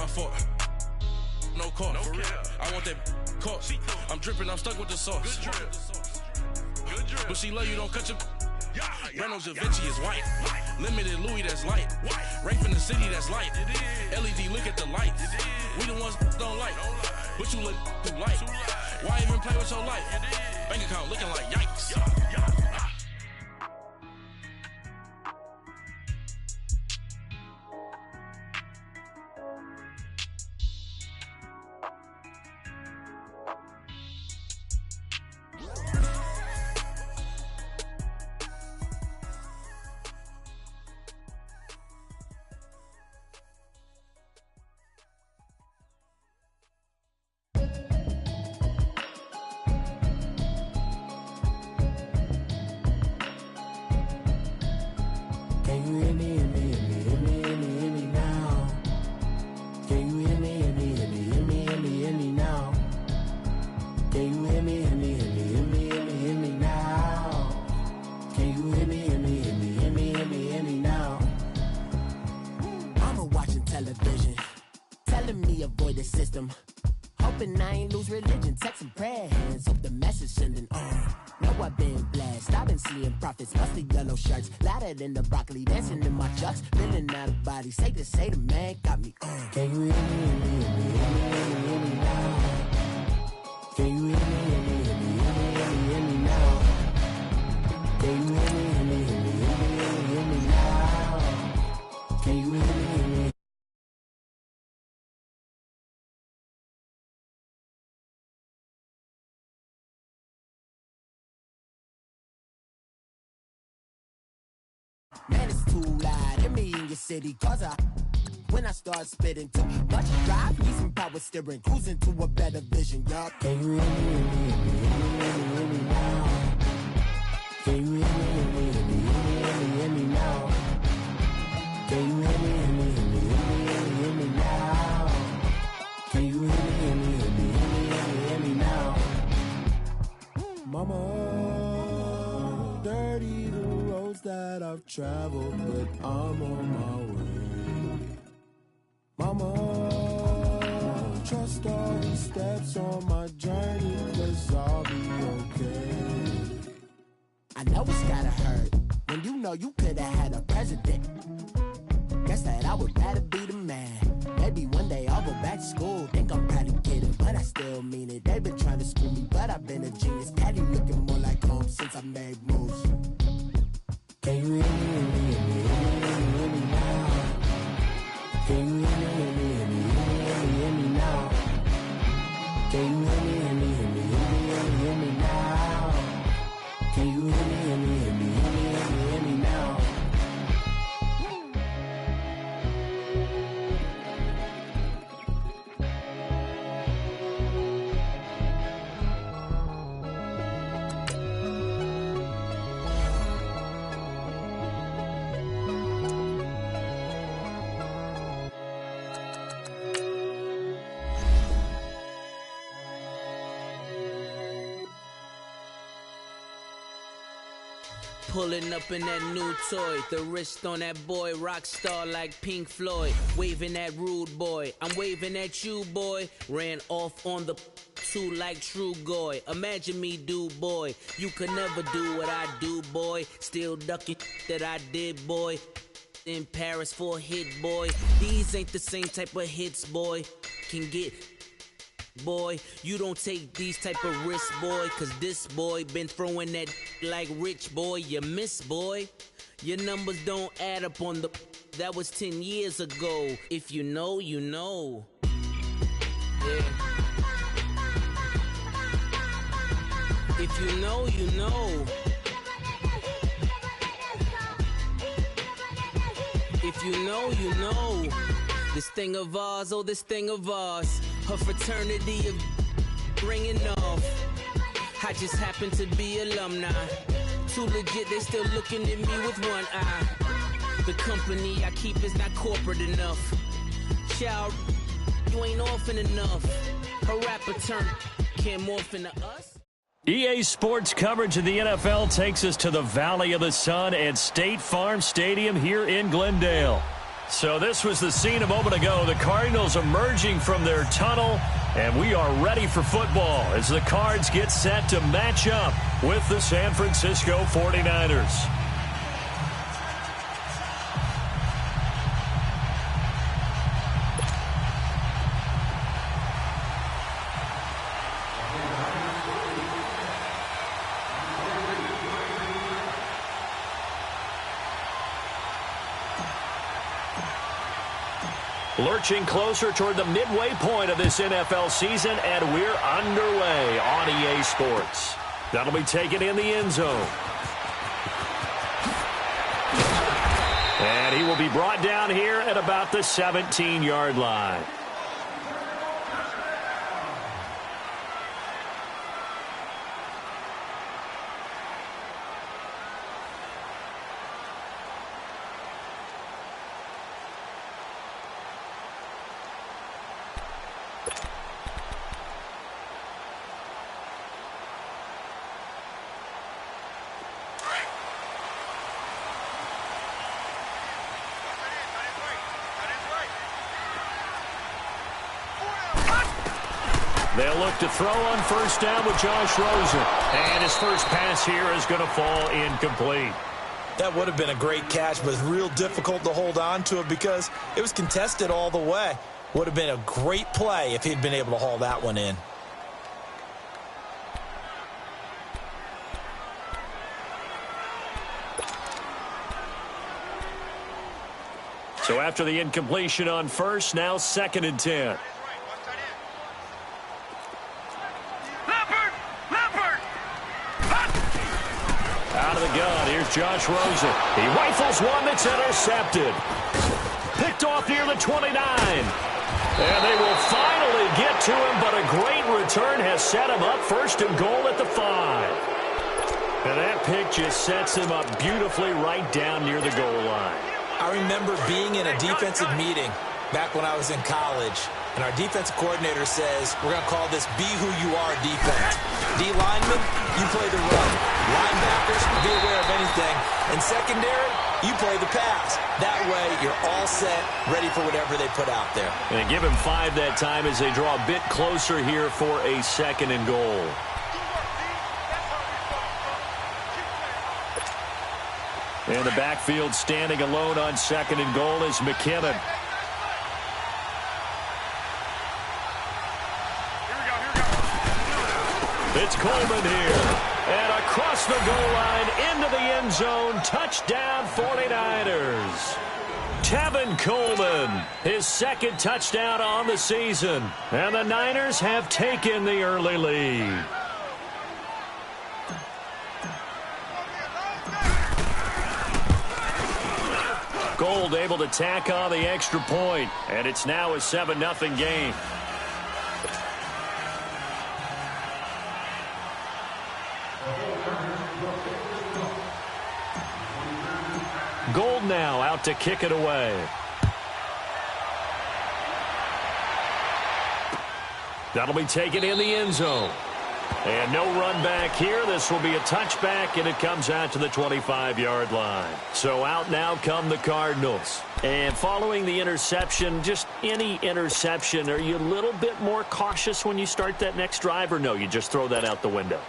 my fault. No call, for real. I want that caught. I'm dripping, I'm stuck with the sauce. Good drip. But she love you, don't cut your. Reynolds Da Vinci is white. Limited Louis, that's light. Right from the city, that's light. LED, look at the lights. We the ones don't like. But you look too light. Why even play with your life? Bank account looking like yikes. Hoping I ain't lose religion, texting prayer hands, hope the message sending on. Know I've been blessed, I've been seeing prophets, mustard yellow shirts, louder than the broccoli, dancing in my chucks, feeling out of body, say the man got me on. Can you hear me, hear me, hear me, hear me now? Can you hear me, hear me, hear me, hear me now? Can you hear me, hear me, hear me, hear me now? Can you hear me, hear me? Man, it's too loud, hear me in your city, cause when I start spitting too much drive, need some power steering, cruising to a better vision, y'all. Can you hear me, hear me, hear me, hear me now? Can you hear me, hear me, hear me, hear me now? Can you hear me, hear me, hear me, hear me now? Can you hear me, hear me, hear me, hear me now? Mama, dirty the roads that I've traveled, but I'm on my way. Mama, trust all these steps on my journey, 'cause I'll be okay. I know it's gotta hurt when you know you could've had a president. Guess that I would rather be the man. Maybe one day I'll go back to school. Think I'm probably kidding, but I still mean it. They've been trying to school me, but I've been a genius. Daddy looking more like home since I made moves. Can you hear me, hear me, hear me, hear me now? Can you hear me, hear me, hear me, hear me now? Can you hear me, hear me, hear me, hear me now? Can you hear me, hear me, hear me, hear me now? Pulling up in that new toy, the wrist on that boy, rock star like Pink Floyd, waving at rude boy, I'm waving at you boy, ran off on the two like True Goy, imagine me do boy, you could never do what I do boy, still ducking that I did boy, in Paris for a hit boy, these ain't the same type of hits boy, can get boy, you don't take these type of risks, boy, 'cause this boy been throwing that like rich boy, you miss, boy. Your numbers don't add up on the, that was 10 years ago. If you know, you know. Yeah. If you know, you know. If you know, you know. This thing of ours, oh, this thing of ours. Her fraternity of ringing off. I just happen to be alumni. Too legit, they still looking at me with one eye. The company I keep is not corporate enough. Child, you ain't orphan enough. A rapper turn can't morph into us. EA Sports coverage of the NFL takes us to the Valley of the Sun at State Farm Stadium here in Glendale. So this was the scene a moment ago. The Cardinals emerging from their tunnel, and we are ready for football as the Cards get set to match up with the San Francisco 49ers. Lurching closer toward the midway point of this NFL season, and we're underway on EA Sports. That'll be taken in the end zone. And he will be brought down here at about the 17-yard line. They'll look to throw on first down with Josh Rosen. And his first pass here is going to fall incomplete. That would have been a great catch, but it's real difficult to hold on to it because it was contested all the way. Would have been a great play if he'd been able to haul that one in. So after the incompletion on first, now 2nd and 10. Out of the gun, here's Josh Rosen. He rifles one that's intercepted. Picked off near the 29. And they will finally get to him, but a great return has set him up 1st and goal at the 5. And that pick just sets him up beautifully right down near the goal line. I remember being in a defensive meeting back when I was in college, and our defensive coordinator says, we're going to call this Be Who You Are defense. D linemen, you play the run. Linebackers, be aware of anything. And secondary, you play the pass. That way, you're all set, ready for whatever they put out there. And they give him 5 that time as they draw a bit closer here for a 2nd and goal. In the backfield, standing alone on 2nd and goal is McKinnon. It's Coleman here. And across the goal line, into the end zone, touchdown 49ers. Tevin Coleman, his 2nd touchdown on the season. And the Niners have taken the early lead. Gold able to tack on the extra point, and it's now a 7-0 game. Gold now out to kick it away. That'll be taken in the end zone. And no run back here. This will be a touchback, and it comes out to the 25-yard line. So out now come the Cardinals. And following the interception, just any interception, are you a little bit more cautious when you start that next drive, or no, you just throw that out the window?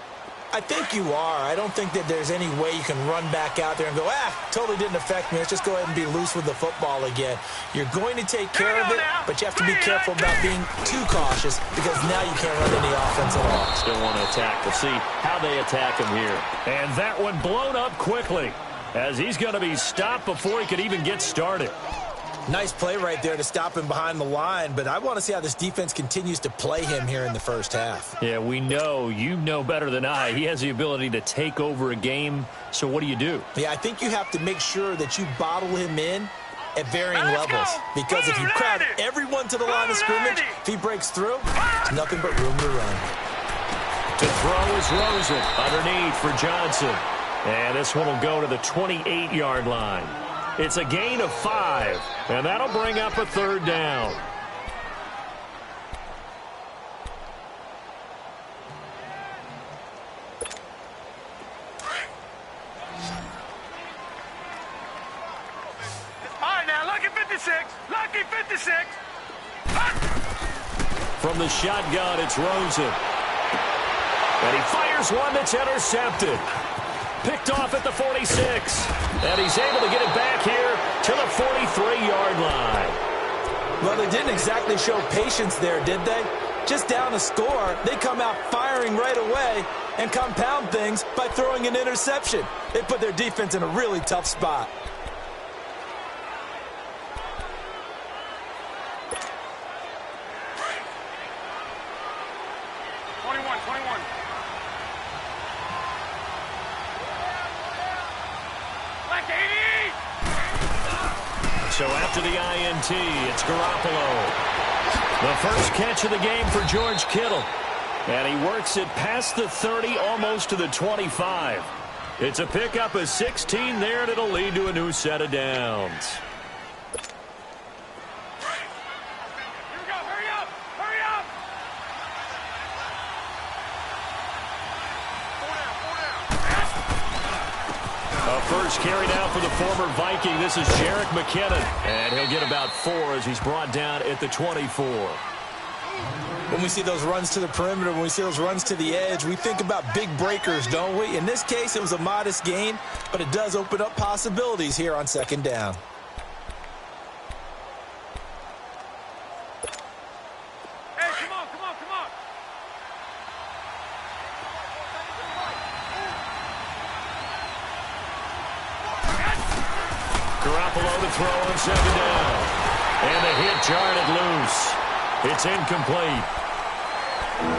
I think you are. I don't think that there's any way you can run back out there and go, totally didn't affect me. Let's just go ahead and be loose with the football again. You're going to take care of it, but you have to be careful about being too cautious because now you can't run any offense at all. Still want to attack. We'll see how they attack him here. And that one blown up quickly as he's going to be stopped before he could even get started. Nice play right there to stop him behind the line, but I want to see how this defense continues to play him here in the first half. Yeah, we know. You know better than I. He has the ability to take over a game, so what do you do? Yeah, I think you have to make sure that you bottle him in at varying levels, because if you crowd everyone to the line of scrimmage, if he breaks through, it's nothing but room to run. To throw is Rosen underneath for Johnson, and this one will go to the 28-yard line. It's a gain of 5, and that'll bring up a 3rd down. All right, now look at 56. From the shotgun, it's Rosen. And he fires one that's intercepted. Picked off at the 46. And he's able to get it back here to the 43-yard line. Well, they didn't exactly show patience there, did they? Just down a score, they come out firing right away and compound things by throwing an interception. They put their defense in a really tough spot. So after the INT, it's Garoppolo. The first catch of the game for George Kittle. And he works it past the 30, almost to the 25. It's a pickup of 16 there, and it'll lead to a new set of downs. First carry down for the former Viking. This is Jerick McKinnon. And he'll get about 4 as he's brought down at the 24. When we see those runs to the perimeter, when we see those runs to the edge, we think about big breakers, don't we? In this case, it was a modest gain, but it does open up possibilities here on second down. Garoppolo to throw on second down. And the hit jarred it loose. It's incomplete.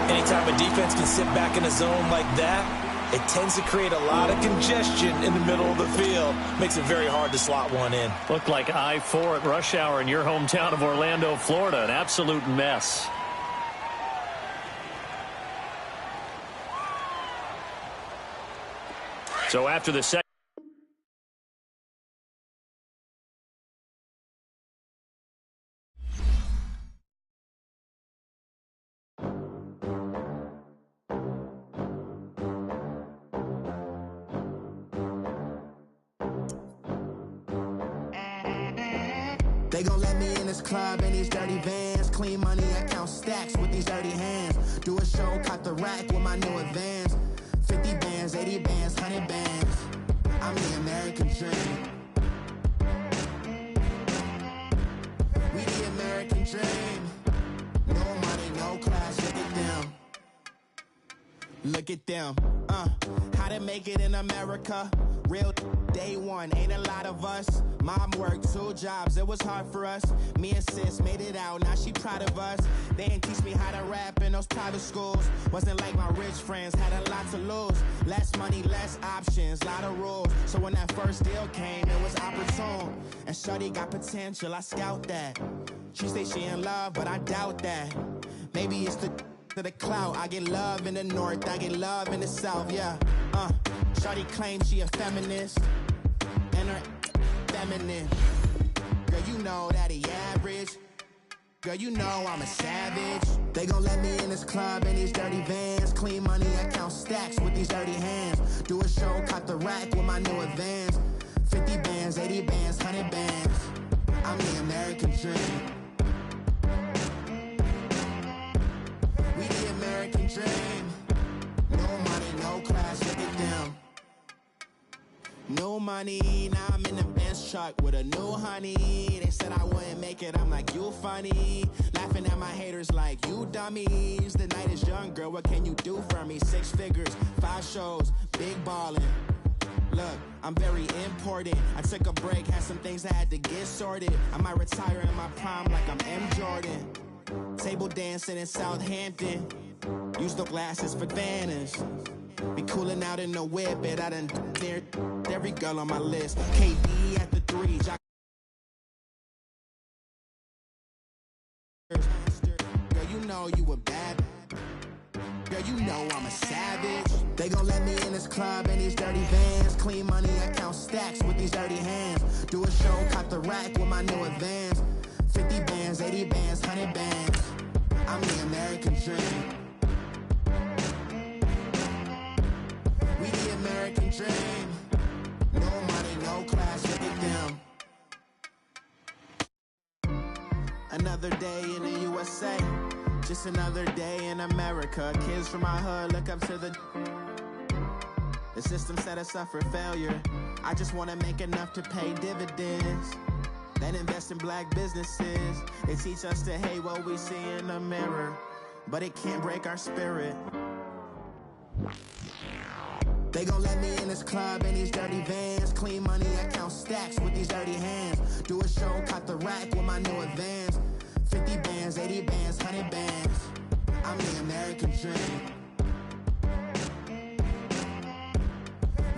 Anytime a defense can sit back in a zone like that, it tends to create a lot of congestion in the middle of the field. Makes it very hard to slot one in. Looked like I-4 at rush hour in your hometown of Orlando, Florida. An absolute mess. So after the second. They gon' let me in this club in these dirty vans. Clean money, I count stacks with these dirty hands. Do a show, caught the rack with my new advance. 50 bands, 80 bands, 100 bands. I'm the American dream. We the American dream. No money, no class, look at them. Look at them. How to make it in America. Real day one, ain't a lot of us. Mom worked 2 jobs, it was hard for us. Me and sis made it out, now she proud of us. They ain't teach me how to rap in those private schools. Wasn't like my rich friends, had a lot to lose. Less money, less options, lot of rules. So when that first deal came, it was opportune. And shorty got potential, I scout that. She say she in love, but I doubt that. Maybe it's to the clout. I get love in the north, I get love in the south, yeah. Shorty claims she a feminist, and her feminine. Girl, you know that he average. Girl, you know I'm a savage. They gon' let me in this club in these dirty vans. Clean money, I count stacks with these dirty hands. Do a show, caught the rack with my new advance. 50 bands, 80 bands, 100 bands. I'm the American dream. We the American dream. No money, no class, look at them. No money, now I'm in the Benz truck with a new honey. They said I wouldn't make it, I'm like, you funny. Laughing at my haters like, you dummies. The night is young, girl, what can you do for me? 6 figures, 5 shows, big ballin'. Look, I'm very important. I took a break, had some things I had to get sorted. I might retire in my prime like I'm M. Jordan. Table dancing in Southampton. Use the glasses for banners. Be cooling out in the whip, but I done dared every girl on my list. KD at the 3. Girl, you know you a bad. Girl, you know I'm a savage. They gon' let me in this club in these dirty vans. Clean money, I count stacks with these dirty hands. Do a show, caught the rack with my new advance. 50 bands, 80 bands, 100 bands. I'm the American dream. We the American dream. No money, no class, look at them. Another day in the USA. Just another day in America. Kids from my hood look up to the system set us up for failure. I just want to make enough to pay dividends, then invest in black businesses. It teach us to hate what we see in the mirror, but it can't break our spirit. They gon' let me in this club in these dirty vans. Clean money, I count stacks with these dirty hands. Do a show, cut the rack with my new advance. 50 bands, 80 bands, 100 bands. I'm the American dream.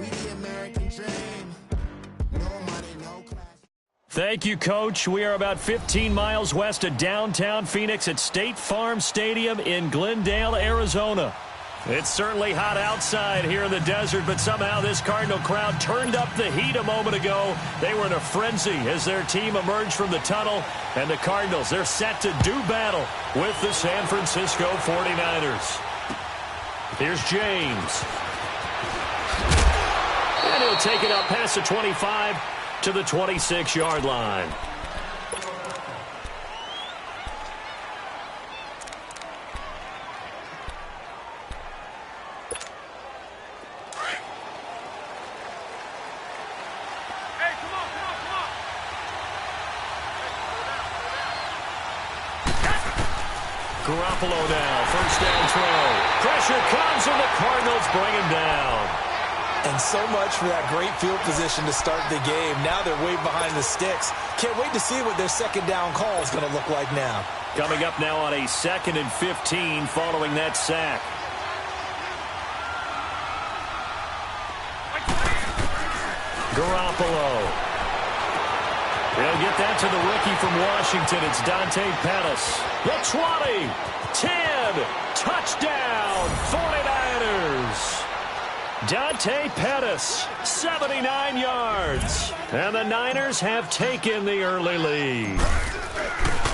We the American dream. No money, no class. Thank you, Coach. We are about 15 miles west of downtown Phoenix at State Farm Stadium in Glendale, Arizona. It's certainly hot outside here in the desert, but somehow this Cardinal crowd turned up the heat a moment ago. They were in a frenzy as their team emerged from the tunnel, and the Cardinals, they're set to do battle with the San Francisco 49ers. Here's James. And he'll take it up past the 25 to the 26-yard line. Garoppolo now, first down throw. Pressure comes and the Cardinals bring him down. And so much for that great field position to start the game. Now they're way behind the sticks. Can't wait to see what their second down call is going to look like now. Coming up now on a 2nd and 15 following that sack. Garoppolo. They'll get that to the rookie from Washington. It's Dante Pettis. The 20, 10, touchdown, 49ers. Dante Pettis, 79 yards. And the Niners have taken the early lead.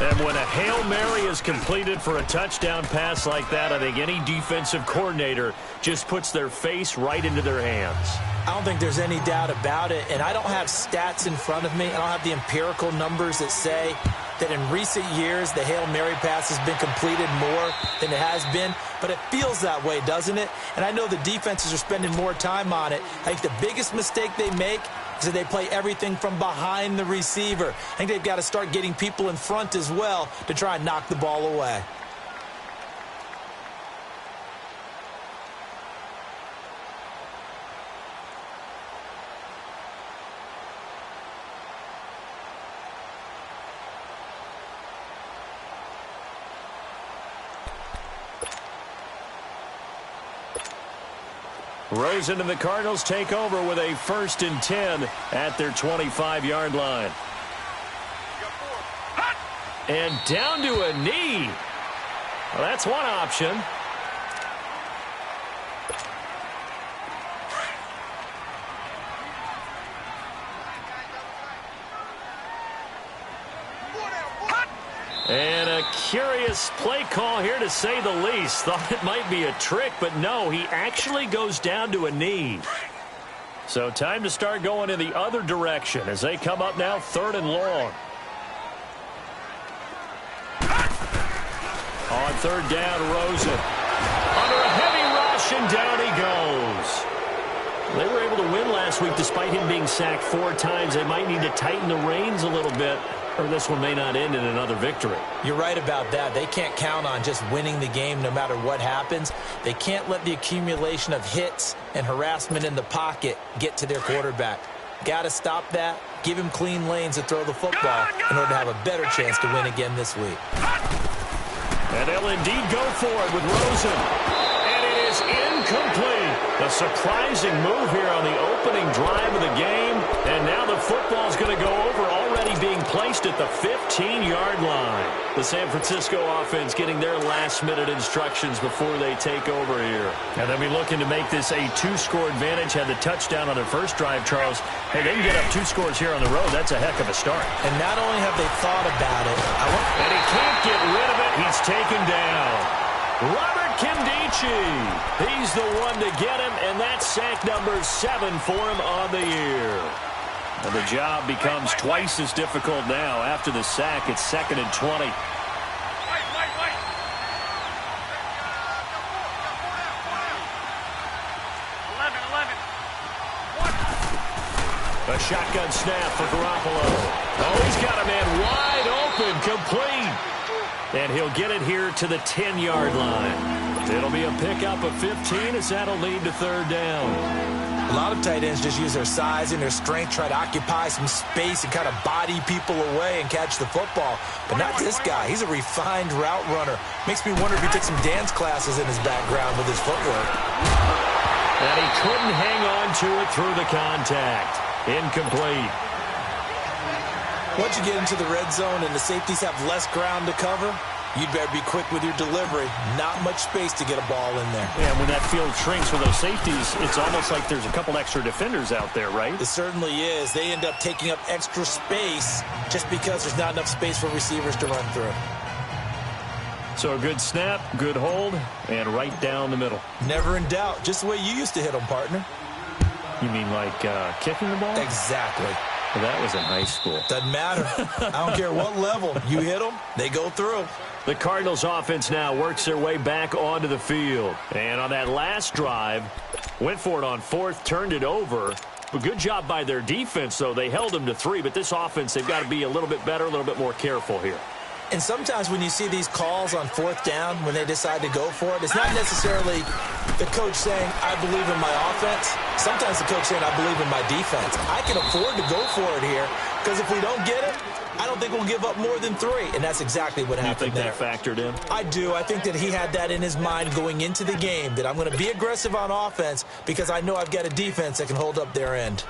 And when a Hail Mary is completed for a touchdown pass like that, I think any defensive coordinator just puts their face right into their hands. I don't think there's any doubt about it, and I don't have stats in front of me. I don't have the empirical numbers that say that in recent years the Hail Mary pass has been completed more than it has been, but it feels that way, doesn't it? And I know the defenses are spending more time on it. I think the biggest mistake they make is that they play everything from behind the receiver. I think they've got to start getting people in front as well to try and knock the ball away. Rosen and the Cardinals take over with a 1st and 10 at their 25-yard line. And down to a knee. Well, that's one option. And a curious play call here, to say the least. Thought it might be a trick, but no, he actually goes down to a knee. So time to start going in the other direction as they come up now 3rd and long. On 3rd down, Rosen. Under a heavy rush, and down he goes. They were able to win last week despite him being sacked 4 times. They might need to tighten the reins a little bit, or this one may not end in another victory. You're right about that. They can't count on just winning the game no matter what happens. They can't let the accumulation of hits and harassment in the pocket get to their quarterback. Got to stop that. Give him clean lanes to throw the football in order to have a better chance to win again this week. And they'll indeed go for it with Rosen. And it is incomplete. A surprising move here on the opening drive of the game. And now the football's going to go over, already being placed at the 15-yard line. The San Francisco offense getting their last-minute instructions before they take over here. And they'll be looking to make this a 2-score advantage. Had the touchdown on their first drive, Charles. Hey, they can get up 2 scores here on the road. That's a heck of a start. And not only have they thought about it, and he can't get rid of it. He's taken down. Robert Kimdichie. He's the one to get him, and that's sack number 7 for him on the year. And the job becomes twice as difficult now. After the sack, it's 2nd and 20. A shotgun snap for Garoppolo. Oh, he's got a man wide open, complete. And he'll get it here to the 10-yard line. It'll be a pickup of 15 as that'll lead to third down. A lot of tight ends just use their size and their strength, try to occupy some space and kind of body people away and catch the football. But not this guy. He's a refined route runner. Makes me wonder if he took some dance classes in his background with his footwork. And he couldn't hang on to it through the contact. Incomplete. Once you get into the red zone and the safeties have less ground to cover, you'd better be quick with your delivery. Not much space to get a ball in there. Yeah, when that field shrinks with those safeties, it's almost like there's a couple extra defenders out there, right? It certainly is. They end up taking up extra space just because there's not enough space for receivers to run through. So a good snap, good hold, and right down the middle. Never in doubt. Just the way you used to hit them, partner. You mean like kicking the ball? Exactly. Well, that was in high school. Doesn't matter. I don't care what level. You hit them, they go through. The Cardinals offense now works their way back onto the field. And on that last drive, went for it on fourth, turned it over. A good job by their defense, though. They held them to 3, but this offense, they've got to be a little bit better, a little bit more careful here. And sometimes when you see these calls on fourth down, when they decide to go for it, it's not necessarily the coach saying, I believe in my offense. Sometimes the coach saying, I believe in my defense. I can afford to go for it here because if we don't get it, I don't think we'll give up more than 3. And that's exactly what happened there. You think that factored in? I do. I think that he had that in his mind going into the game, that I'm going to be aggressive on offense because I know I've got a defense that can hold up their end.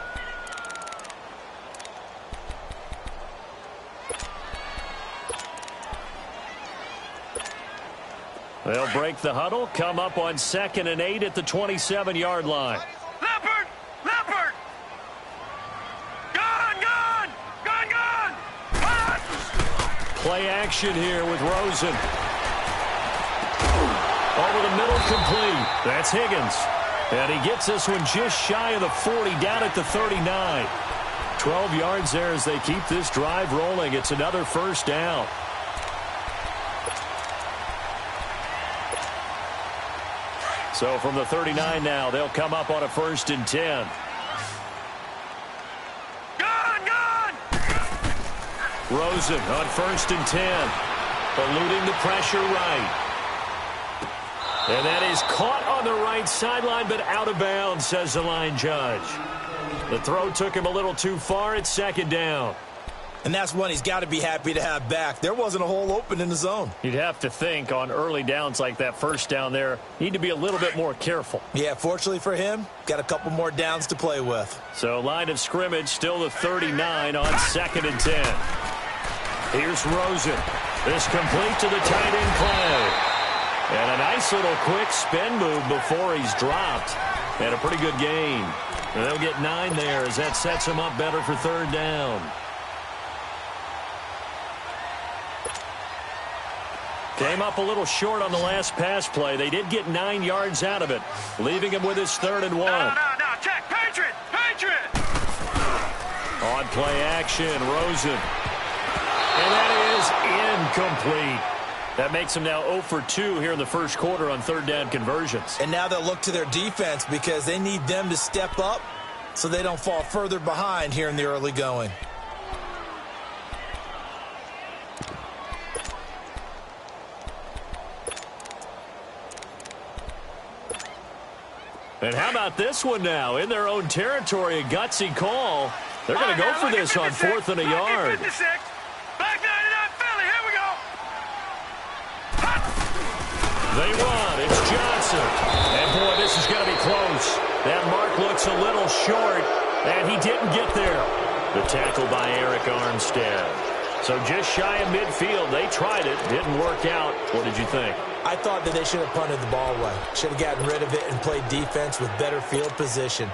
They'll break the huddle, come up on 2nd and 8 at the 27-yard line. Leopard! Leopard! Gone! Gone! Gone! Gone! Gone! Play action here with Rosen. Over the middle, complete. That's Higgins. And he gets this one just shy of the 40, down at the 39. 12 yards there as they keep this drive rolling. It's another first down. So from the 39 now, they'll come up on a 1st and 10. Gone! Gone! Rosen on 1st and 10. Eluding the pressure right. And that is caught on the right sideline, but out of bounds, says the line judge. The throw took him a little too far. It's 2nd down. And that's one he's got to be happy to have back. There wasn't a hole open in the zone. You'd have to think on early downs like that first down there, need to be a little bit more careful. Yeah, fortunately for him, got a couple more downs to play with. So line of scrimmage still the 39 on 2nd and 10. Here's Rosen. This complete to the tight end play. And a nice little quick spin move before he's dropped. And a pretty good gain. And they'll get 9 there as that sets him up better for 3rd down. Came up a little short on the last pass play. They did get 9 yards out of it, leaving him with his 3rd and 1. No, check. Patriot! Patriot! On play action, Rosen. And that is incomplete. That makes him now 0 for 2 here in the first quarter on 3rd down conversions. And now they'll look to their defense because they need them to step up so they don't fall further behind here in the early going. And how about this one now? In their own territory, a gutsy call. They're going to go for this on 4th and a yard. Back 99 Philly, here we go. They run. It's Johnson. And, boy, this is going to be close. That mark looks a little short, and he didn't get there. The tackle by Eric Armstead. So just shy of midfield. They tried it. Didn't work out. What did you think? I thought that they should have punted the ball away. Should have gotten rid of it and played defense with better field position.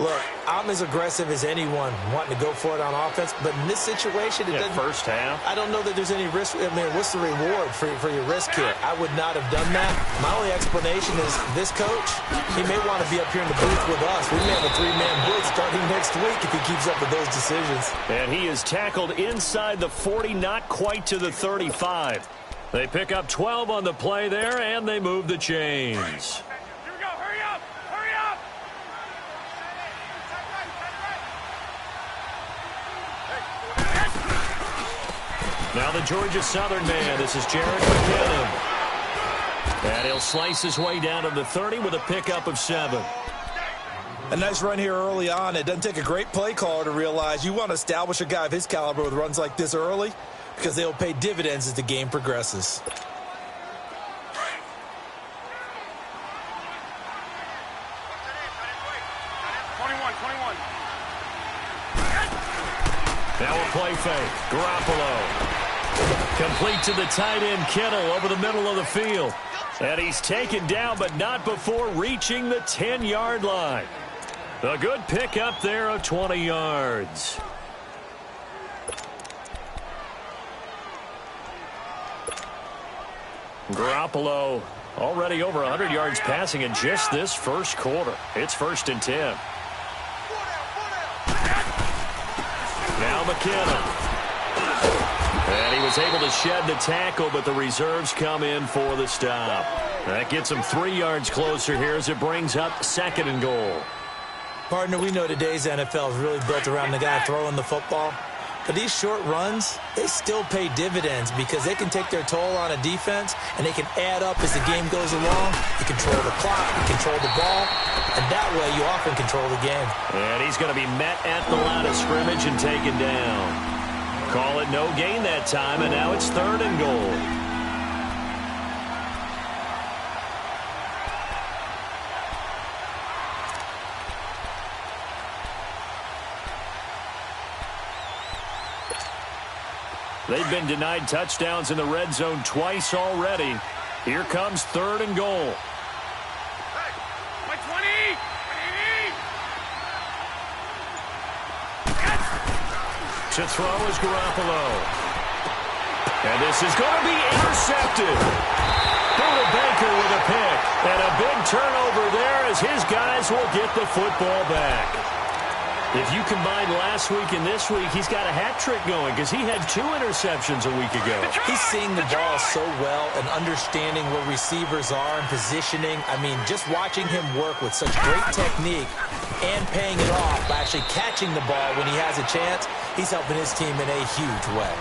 Look, I'm as aggressive as anyone wanting to go for it on offense, but in this situation, it doesn't. First half. I don't know that there's any risk. I mean, what's the reward for your risk here? I would not have done that. My only explanation is this coach, he may want to be up here in the booth with us. We may have a 3-man booth starting next week if he keeps up with those decisions. And he is tackled inside the 40, not quite to the 35. They pick up 12 on the play there, and they move the chains. Here we go, hurry up, hurry up. Now the Georgia Southern man, this is Jared McKinnon. And he'll slice his way down to the 30 with a pickup of 7. A nice run here early on. It doesn't take a great play caller to realize you want to establish a guy of his caliber with runs like this early because they'll pay dividends as the game progresses. Now a play fake. Garoppolo. Complete to the tight end, Kittle, over the middle of the field. And he's taken down, but not before reaching the 10-yard line. A good pickup there of 20 yards. Garoppolo already over 100 yards passing in just this first quarter. It's 1st and 10. Now McKinnon. And he was able to shed the tackle, but the reserves come in for the stop. That gets him 3 yards closer here as it brings up 2nd and goal. Partner, we know today's NFL is really built around the guy throwing the football. But these short runs, they still pay dividends because they can take their toll on a defense and they can add up as the game goes along. You control the clock, you control the ball, and that way you often control the game. And he's going to be met at the line of scrimmage and taken down. Call it no gain that time, and now it's 3rd and goal. They've been denied touchdowns in the red zone twice already. Here comes 3rd and goal. To throw is Garoppolo. And this is going to be intercepted. Buda Baker with a pick. And a big turnover there as his guys will get the football back. If you combine last week and this week, he's got a hat trick going because he had 2 interceptions a week ago. He's seeing the ball so well and understanding where receivers are and positioning. I mean, just watching him work with such great technique and paying it off by actually catching the ball when he has a chance, he's helping his team in a huge way.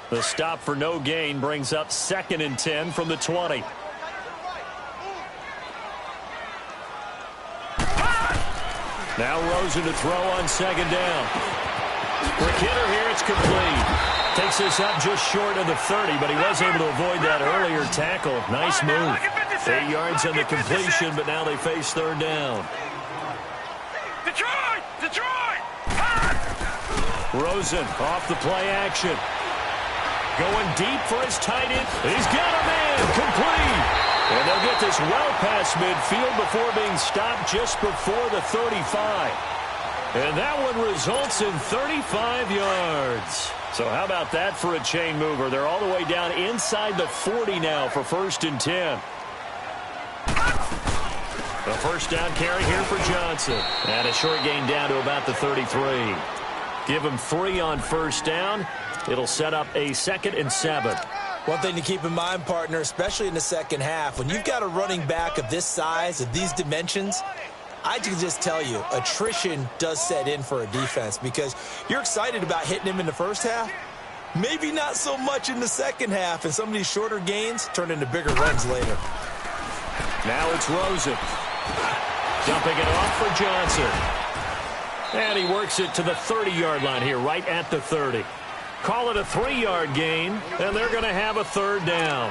The stop for no gain brings up 2nd and 10 from the 20. Now Rosen to throw on 2nd down. For Kidder here, it's complete. Takes this up just short of the 30, but he was able to avoid that earlier tackle. Nice move. 8 yards on the completion, but now they face 3rd down. Detroit! Rosen off the play action. Going deep for his tight end. He's got a man complete. And they'll get this well past midfield before being stopped just before the 35. And that one results in 35 yards. So how about that for a chain mover? They're all the way down inside the 40 now for 1st and 10. The 1st down carry here for Johnson. And a short gain down to about the 33. Give him 3 on 1st down. It'll set up a 2nd and 7. One thing to keep in mind, partner, especially in the second half, when you've got a running back of this size, of these dimensions, I can just tell you, attrition does set in for a defense because you're excited about hitting him in the first half. Maybe not so much in the second half, and some of these shorter gains turn into bigger runs later. Now it's Rosen. Dumping it off for Johnson. And he works it to the 30-yard line here, right at the 30. Call it a 3-yard gain, and they're going to have a 3rd down.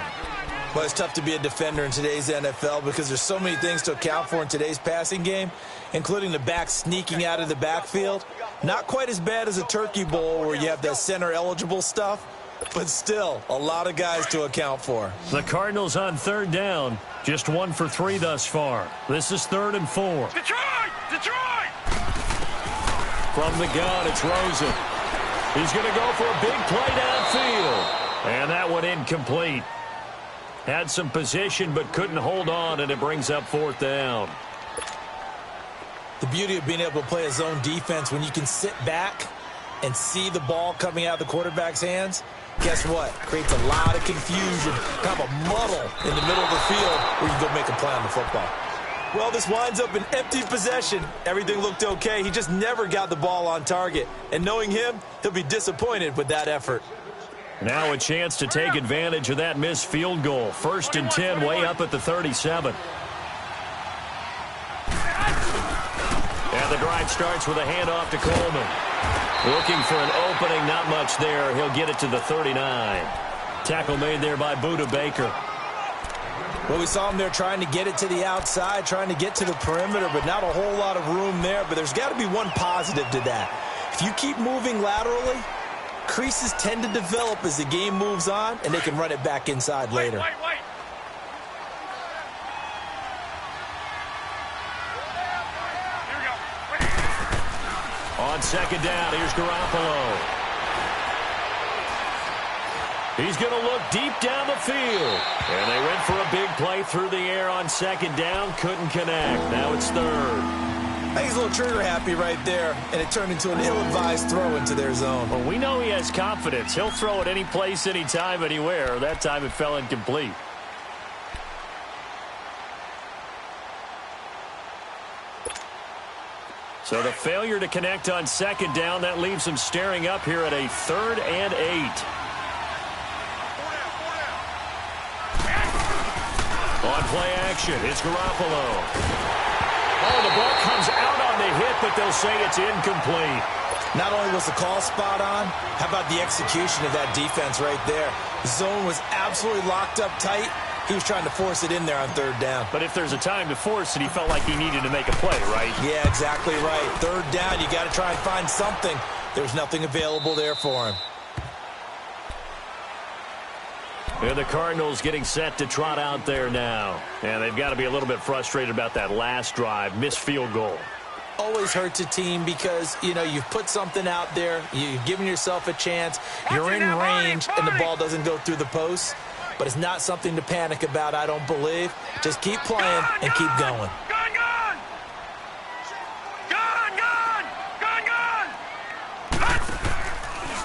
Well, it's tough to be a defender in today's NFL because there's so many things to account for in today's passing game, including the back sneaking out of the backfield. Not quite as bad as a turkey bowl where you have that center-eligible stuff, but still a lot of guys to account for. The Cardinals on 3rd down, just 1 for 3 thus far. This is 3rd and 4. Detroit! From the gun, it's Rosen. He's going to go for a big play downfield. And that one incomplete. Had some position but couldn't hold on, and it brings up 4th down. The beauty of being able to play a zone defense when you can sit back and see the ball coming out of the quarterback's hands, guess what? Creates a lot of confusion, kind of a muddle in the middle of the field where you can go make a play on the football. Well, this winds up an empty possession. Everything looked okay. He just never got the ball on target. And knowing him, he'll be disappointed with that effort. Now a chance to take advantage of that missed field goal. 1st and 10, way up at the 37. And the drive starts with a handoff to Coleman. Looking for an opening, not much there. He'll get it to the 39. Tackle made there by Buda Baker. Well, we saw him there trying to get it to the outside, trying to get to the perimeter, but not a whole lot of room there. But there's got to be one positive to that. If you keep moving laterally, creases tend to develop as the game moves on, and they can run it back inside later. On 2nd down, here's Garoppolo. He's going to look deep down the field. And they went for a big play through the air on 2nd down. Couldn't connect. Now it's 3rd. I think he's a little trigger happy right there, and it turned into an ill-advised throw into their zone. Well, we know he has confidence. He'll throw it any place, anytime, anywhere. That time it fell incomplete. So the failure to connect on 2nd down, that leaves him staring up here at a 3rd and 8. On play action, it's Garoppolo. Oh, the ball comes out on the hit, but they'll say it's incomplete. Not only was the call spot on, how about the execution of that defense right there? The zone was absolutely locked up tight. He was trying to force it in there on 3rd down. But if there's a time to force it, he felt like he needed to make a play, right? Yeah, exactly right. 3rd down, you got to try and find something. There's nothing available there for him. And the Cardinals getting set to trot out there now. And they've got to be a little bit frustrated about that last drive, missed field goal. Always hurts a team because, you know, you've put something out there, you've given yourself a chance, you're in range, and the ball doesn't go through the post. But it's not something to panic about, I don't believe. Just keep playing and keep going.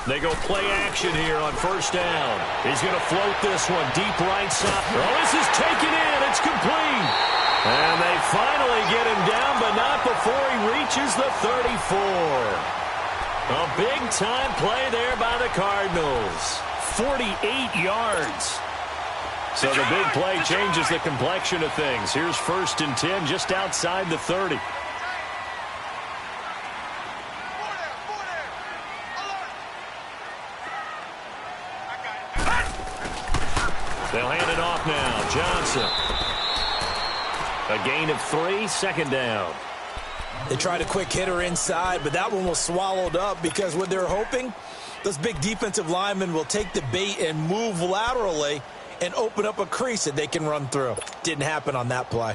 They go play action here on 1st down. He's going to float this one deep right side. Oh, this is taken in. It's complete. And they finally get him down, but not before he reaches the 34. A big-time play there by the Cardinals. 48 yards. So the big play changes the complexion of things. Here's 1st and 10 just outside the 30. They'll hand it off now. Johnson. A gain of 3, 2nd down. They tried a quick hitter inside, but that one was swallowed up because what they're hoping, those big defensive linemen will take the bait and move laterally and open up a crease that they can run through. Didn't happen on that play.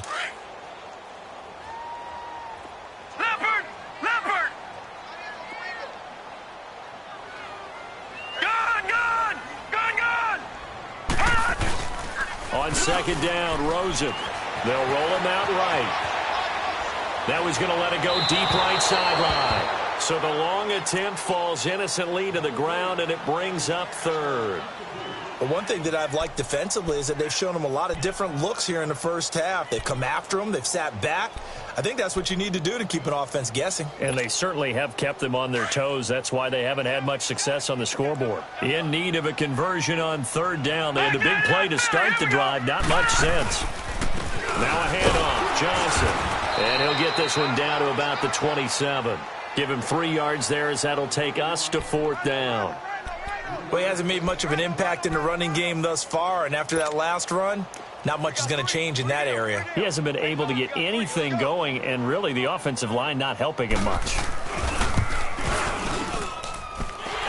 On 2nd down, Rosen. They'll roll him out right. That was going to let it go deep right sideline. So the long attempt falls innocently to the ground, and it brings up 3rd. But one thing that I've liked defensively is that they've shown them a lot of different looks here in the 1st half. They've come after them. They've sat back. I think that's what you need to do to keep an offense guessing. And they certainly have kept them on their toes. That's why they haven't had much success on the scoreboard. In need of a conversion on 3rd down. They had the big play to start the drive. Not much sense. Now a handoff. Johnson. And he'll get this one down to about the 27. Give him 3 yards there as that'll take us to 4th down. Well, he hasn't made much of an impact in the running game thus far, and after that last run, not much is going to change in that area. He hasn't been able to get anything going, and really the offensive line not helping him much.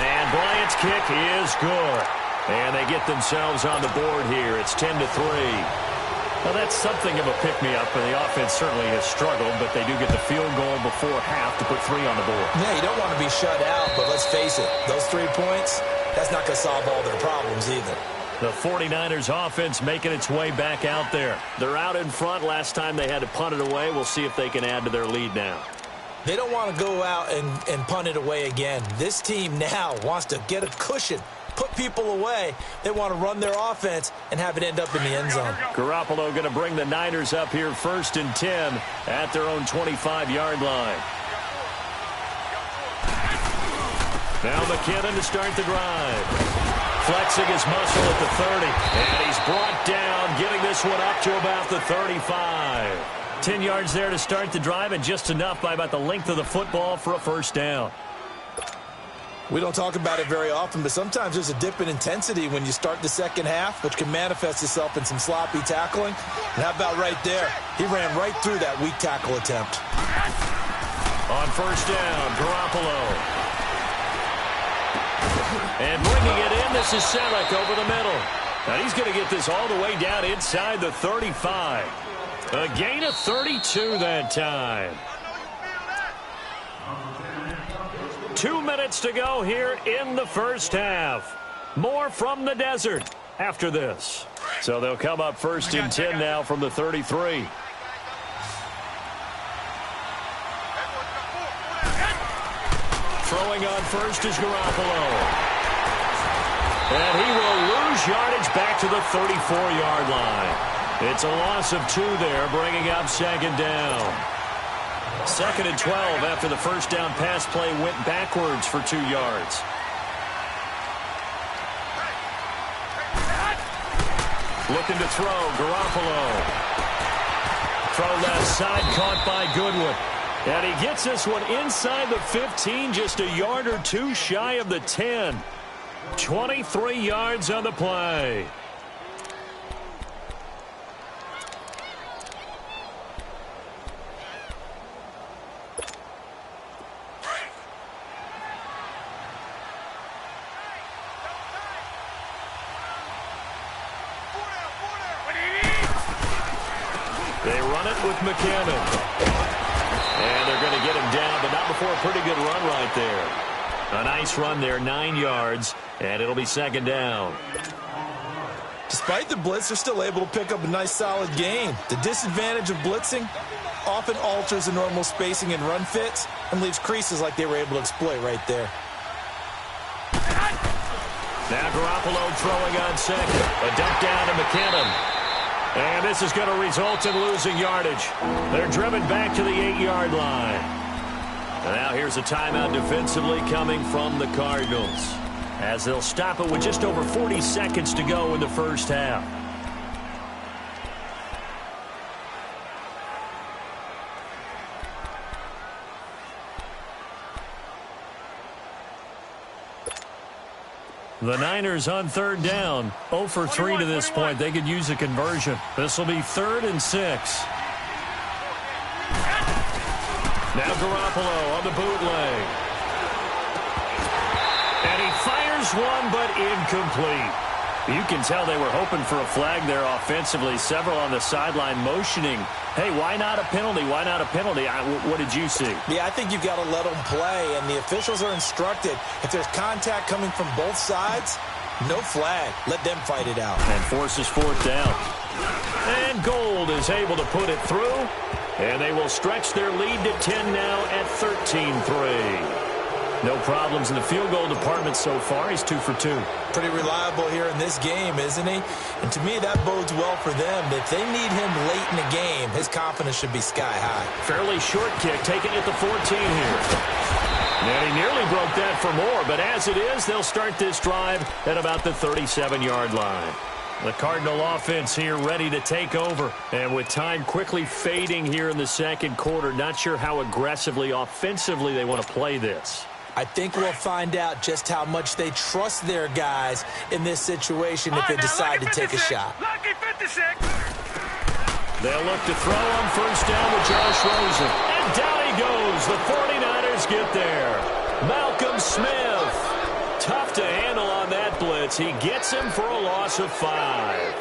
And Bryant's kick is good. And they get themselves on the board here. It's 10-3. Well, that's something of a pick-me-up, and the offense certainly has struggled, but they do get the field goal before half to put 3 on the board. Yeah, you don't want to be shut out, but let's face it, those 3 points, that's not going to solve all their problems either. The 49ers offense making its way back out there. They're out in front. Last time they had to punt it away. We'll see if they can add to their lead now. They don't want to go out and punt it away again. This team now wants to get a cushion put people away. They want to run their offense and have it end up in the end zone. Garoppolo going to bring the Niners up here 1st and 10 at their own 25-yard line. Now McKinnon to start the drive. Flexing his muscle at the 30. And he's brought down, getting this one up to about the 35. 10 yards there to start the drive, and just enough by about the length of the football for a first down. We don't talk about it very often, but sometimes there's a dip in intensity when you start the second half, which can manifest itself in some sloppy tackling. And how about right there? He ran right through that weak tackle attempt. On first down, Garoppolo. And bringing it in, this is Selleck over the middle. Now he's going to get this all the way down inside the 35. A gain of 32 that time. 2 minutes to go here in the first half. More from the desert after this. So they'll come up 1st and 10 now from the 33. Throwing on first is Garoppolo. And he will lose yardage back to the 34-yard line. It's a loss of 2 there, bringing up 2nd down. 2nd and 12 after the first down pass play went backwards for 2 yards. Looking to throw, Garoppolo. Throw left side, caught by Goodwin. And he gets this one inside the 15, just a yard or 2 shy of the 10. 23 yards on the play. They run it with McKinnon. And they're going to get him down, but not before a pretty good run right there. A nice run there, 9 yards, and it'll be 2nd down. Despite the blitz, they're still able to pick up a nice solid gain. The disadvantage of blitzing often alters the normal spacing and run fits and leaves creases like they were able to exploit right there. Now Garoppolo throwing on second. A dump down to McKinnon. And this is going to result in losing yardage. They're driven back to the 8-yard line. And now here's a timeout defensively coming from the Cardinals, as they'll stop it with just over 40 seconds to go in the first half. The Niners on 3rd down, 0 for 3 to this point. They could use a conversion. This will be 3rd and 6. Now Garoppolo on the bootleg. And he fires one, but incomplete. You can tell they were hoping for a flag there offensively. Several on the sideline motioning, hey, why not a penalty? Why not a penalty? What did you see? Yeah, I think you've got to let them play, and the officials are instructed. If there's contact coming from both sides, no flag. Let them fight it out. And forces 4th down. And Gold is able to put it through. And they will stretch their lead to 10 now at 13-3. No problems in the field goal department so far. He's 2 for 2. Pretty reliable here in this game, isn't he? And to me, that bodes well for them. If they need him late in the game, his confidence should be sky high. Fairly short kick, taken at the 14 here. And he nearly broke that for more, but as it is, they'll start this drive at about the 37-yard line. The Cardinal offense here ready to take over. And with time quickly fading here in the second quarter, not sure how aggressively, offensively they want to play this. I think we'll find out just how much they trust their guys in this situation if they decide to take a shot. They'll look to throw on first down with Josh Rosen. And down he goes. The 49ers get there. Malcolm Smith. Tough to handle on that blitz. He gets him for a loss of 5.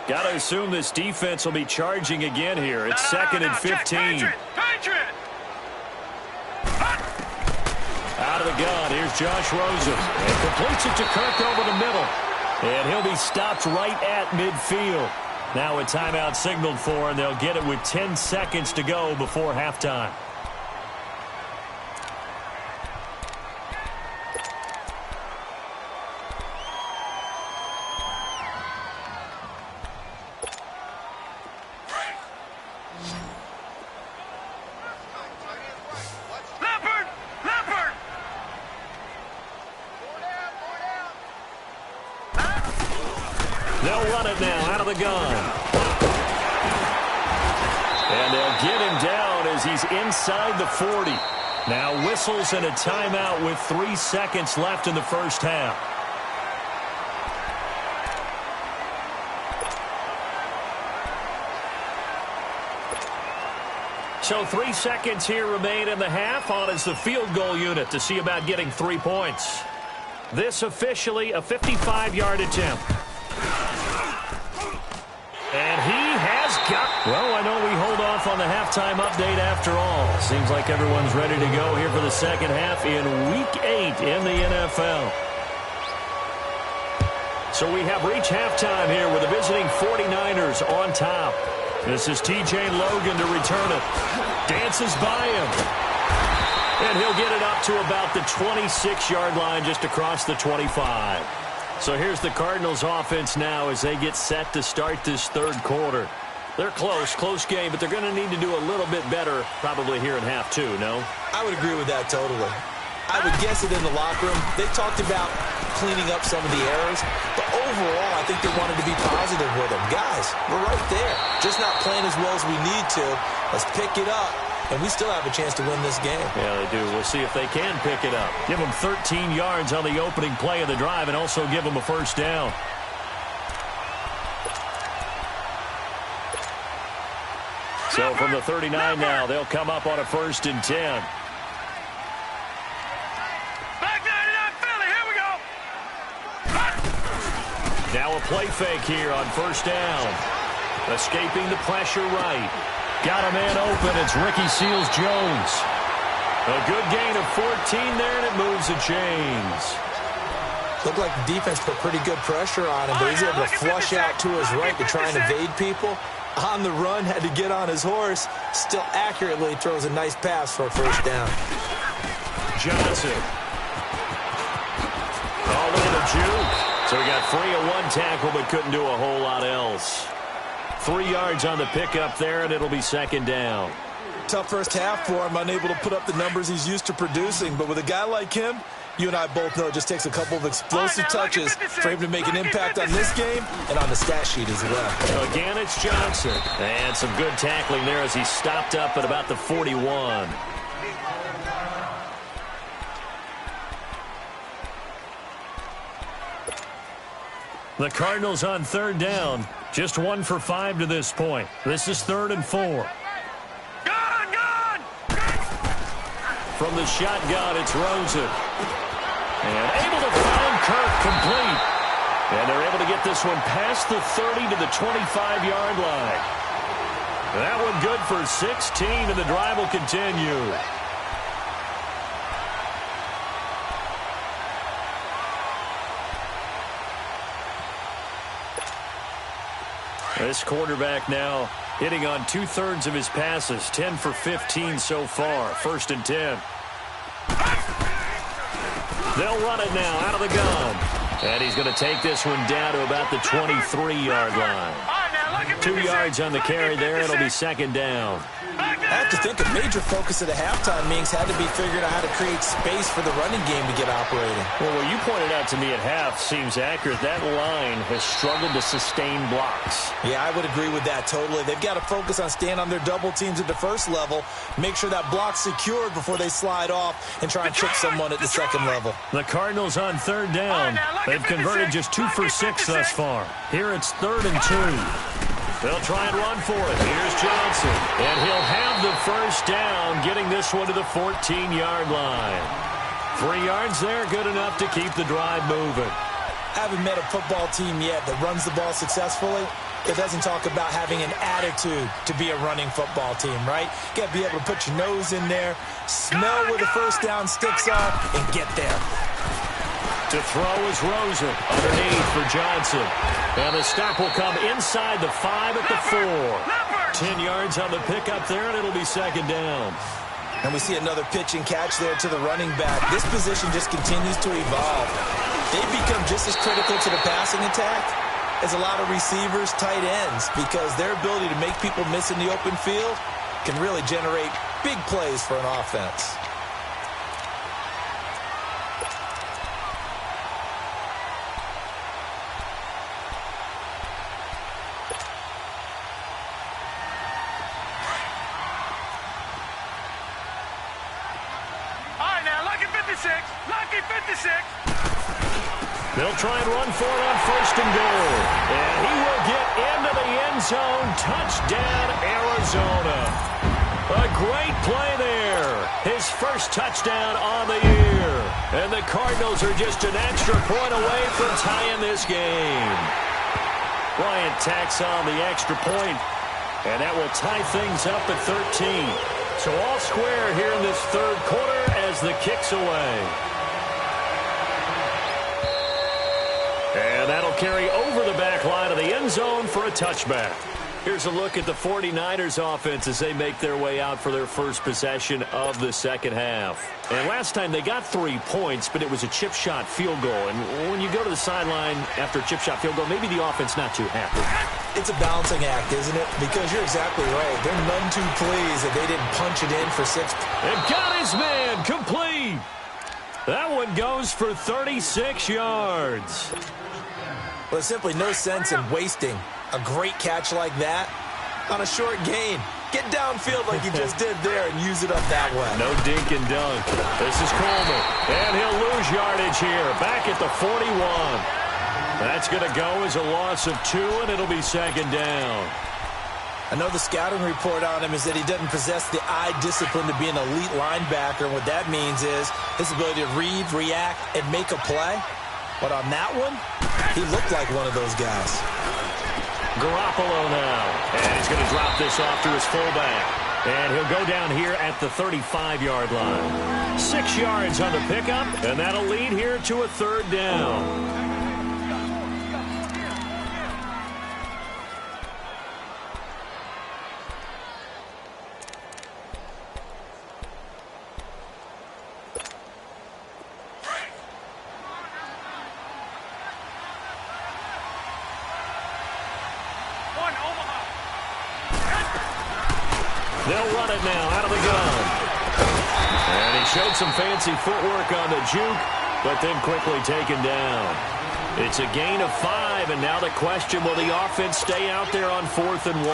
Got to assume this defense will be charging again here. It's 2nd and 15. Out of the gun, here's Josh Rosen. And completes it to Kirk over the middle. And he'll be stopped right at midfield. Now a timeout signaled for, and they'll get it with 10 seconds to go before halftime. of the gun. And they'll get him down as he's inside the 40. Now whistles and a timeout with 3 seconds left in the first half. So 3 seconds here remain in the half. On is the field goal unit to see about getting 3 points. This officially a 55-yard attempt. And he has got... Well, I know we hold off on the halftime update after all. Seems like everyone's ready to go here for the second half in Week 8 in the NFL. So we have reached halftime here with the visiting 49ers on top. This is T.J. Logan to return it. Dances by him. And he'll get it up to about the 26-yard line just across the 25. So here's the Cardinals offense now as they get set to start this third quarter. They're close game, but they're going to need to do a little bit better probably here in half two, no? I would agree with that totally. I would guess it in the locker room. They talked about cleaning up some of the errors, but overall, I think they wanted to be positive with them. Guys, we're right there. Just not playing as well as we need to. Let's pick it up, and we still have a chance to win this game. Yeah, they do. We'll see if they can pick it up. Give them 13 yards on the opening play of the drive and also give them a first down. So from the 39 now, they'll come up on a 1st and 10. Now a play fake here on 1st down. Escaping the pressure right. Got a man open. It's Ricky Seals-Jones. A good gain of 14 there, and it moves the chains. Looked like the defense put pretty good pressure on him, but he's able to flush out to his right to try and evade people. On the run, had to get on his horse. Still accurately throws a nice pass for a 1st down. Johnson. All in the juke. So he got free of 1 tackle, but couldn't do a whole lot else. 3 yards on the pickup there, and it'll be 2nd down. Tough first half for him, unable to put up the numbers he's used to producing. But with a guy like him, you and I both know it just takes a couple of explosive touches for him to make an impact on this game and on the stat sheet as well. So again, it's Johnson. And some good tackling there as he stopped up at about the 41. The Cardinals on 3rd down. Just 1 for 5 to this point. This is 3rd and 4. Gone! From the shotgun, it's Rosen. And able to find Kirk complete. And they're able to get this one past the 30 to the 25-yard line. That one good for 16, and the drive will continue. This quarterback now hitting on 2/3 of his passes, 10 for 15 so far. 1st and 10. They'll run it now out of the gun. And he's going to take this one down to about the 23-yard line. 2 yards on the carry there. It'll be 2nd down. I have to think a major focus of the halftime meetings had to be figuring out how to create space for the running game to get operating. Well, what you pointed out to me at half seems accurate. That line has struggled to sustain blocks. Yeah, I would agree with that totally. They've got to focus on staying on their double teams at the first level, make sure that block's secured before they slide off and try and trick someone at the second level. The Cardinals on 3rd down. They've converted just 2 for 6 thus far. Here it's 3rd and 2. They'll try and run for it. Here's Johnson. And he'll have the first down, getting this one to the 14-yard line. 3 yards there, good enough to keep the drive moving. I haven't met a football team yet that runs the ball successfully that doesn't talk about having an attitude to be a running football team, right? You got to be able to put your nose in there, smell where the first down sticks are, and get there. To throw is Rosen. Underneath for Johnson. And the stop will come inside the 5 at the 4. 10 yards on the pickup there, and it'll be 2nd down. And we see another pitch and catch there to the running back. This position just continues to evolve. They've become just as critical to the passing attack as a lot of receivers, tight ends, because their ability to make people miss in the open field can really generate big plays for an offense. 56. Lucky 56. They'll try and run for it on first and goal. And he will get into the end zone. Touchdown, Arizona. A great play there. His first touchdown on the year. And the Cardinals are just an extra point away from tying this game. Bryant tacks on the extra point, and that will tie things up at 13. So all square here in this third quarter as the kick's away. And that'll carry over the back line of the end zone for a touchback. Here's a look at the 49ers offense as they make their way out for their first possession of the second half. And last time they got 3 points, but it was a chip shot field goal. And when you go to the sideline after a chip shot field goal, maybe the offense not too happy. It's a balancing act, isn't it? Because you're exactly right. They're none too pleased that they didn't punch it in for 6. And got his man complete. That one goes for 36 yards. Well, there's simply no sense in wasting a great catch like that on a short gain. Get downfield like you just did there and use it up that way. No dink and dunk. This is Coleman. And he'll lose yardage here. Back at the 41. That's going to go as a loss of 2, and it'll be second down. I know the scouting report on him is that he doesn't possess the eye discipline to be an elite linebacker. And what that means is his ability to read, react, and make a play. But on that one, he looked like one of those guys. Garoppolo now. And he's going to drop this off to his fullback. And he'll go down here at the 35-yard line. 6 yards on the pickup, and that'll lead here to a third down. They'll run it now out of the gun. And he showed some fancy footwork on the juke, but then quickly taken down. It's a gain of 5, and now the question, will the offense stay out there on 4th and